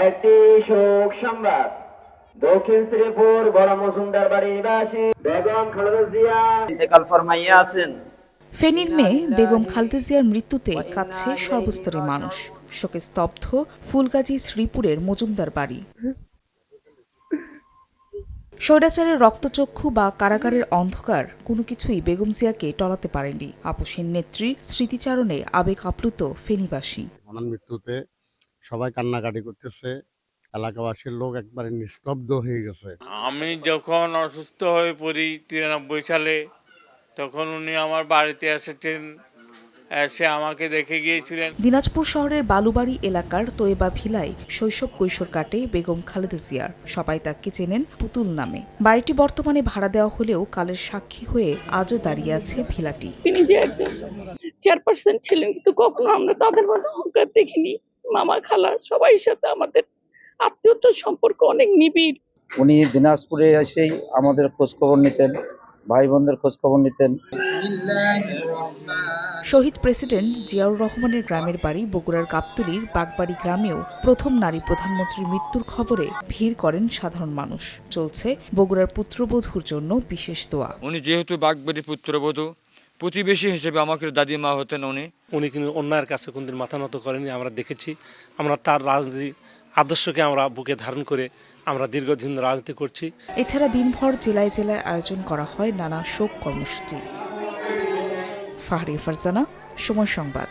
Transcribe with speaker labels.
Speaker 1: একটি শোক সংবাদ। দক্ষিণ শ্রীপুর বড় মজুমদার বাড়ি নিবাসী বেগম খালেদা জিয়া
Speaker 2: ইন্তেকাল ফরমাইয়া আছেন।
Speaker 3: ফেনীর মেয়ে বেগম খালেদা জিয়ার মৃত্যুতে কাঁদছে সর্বস্তরের মানুষ। শোকে স্তব্ধ ফুলগাজী শ্রীপুরের মজুমদার বাড়ি। স্বৈরাচারের রক্তচক্ষু বা কারাগারের অন্ধকার কোনো কিছুই বেগম জিয়াকে টলাতে পারেনি। আপসীন নেত্রীর স্মৃতিচারণে আবেগ আপ্লুত ফেনীবাসী।
Speaker 4: ওনার মৃত্যুতে সবাই কান্নাকাটি করতেছে, এলাকাবাসীর লোক একবারে নিস্তব্ধ হয়ে গেছে।
Speaker 5: আমি যখন অসুস্থ হয়ে পড়ি 93 সালে, তখন উনি আমার বাড়িতে এসেছেন, এসে আমাকে দেখে গিয়েছিলেন।
Speaker 3: দিনাজপুর শহরের বালুবাড়ি এলাকার তোয়েবা ভিলায় শৈশব কৈশোর কাটে বেগম খালেদা জিয়ার। সবাই তাকে চেনেন পুতুল নামে। বাড়িটি বর্তমানে ভাড়া দেওয়া হলেও কালের সাক্ষী হয়ে আজও দাঁড়িয়ে আছে ভিলাটি।
Speaker 6: তিনি যে একজন চেয়ারপারসন ছিলেন, কিন্তু কখনো আমরা তাদের মধ্যে অহংকার দেখিনি। মামা খালা সবাই সাথে আমাদের আত্মীয়তার সম্পর্ক অনেক নিবিড়।
Speaker 7: উনি দিনাজপুরে এসেই আমাদের খোঁজখবর নিতেন, ভাই বোনদের খোঁজখবর নিতেন।
Speaker 3: শহীদ প্রেসিডেন্ট জিয়াউর রহমানের গ্রামের বাড়ি বগুড়ার গাবতলীর বাগবাড়ি গ্রামেও প্রথম নারী প্রধানমন্ত্রীর মৃত্যুর খবরে ভিড় করেন সাধারণ মানুষ। চলছে বগুড়ার পুত্রবধূর জন্য বিশেষ দোয়া।
Speaker 8: উনি যেহেতু বাগবাড়ির পুত্রবধূ, প্রতিবেশী হিসেবে আমাকে দাদিমা হতেন।
Speaker 9: উনি কিন্তু অন্যায়ের কাছে কোনদিন মাথা নত করেনি, আমরা দেখেছি। আমরা তার রাজনীতি আদর্শকে আমরা বুকে ধারণ করে আমরা দীর্ঘদিন রাজনীতি করছি।
Speaker 3: এছাড়া দিনভর জেলায় জেলায় আয়োজন করা হয় নানা শোক কর্মসূচি। ফাহরি ফারজানা, সময় সংবাদ।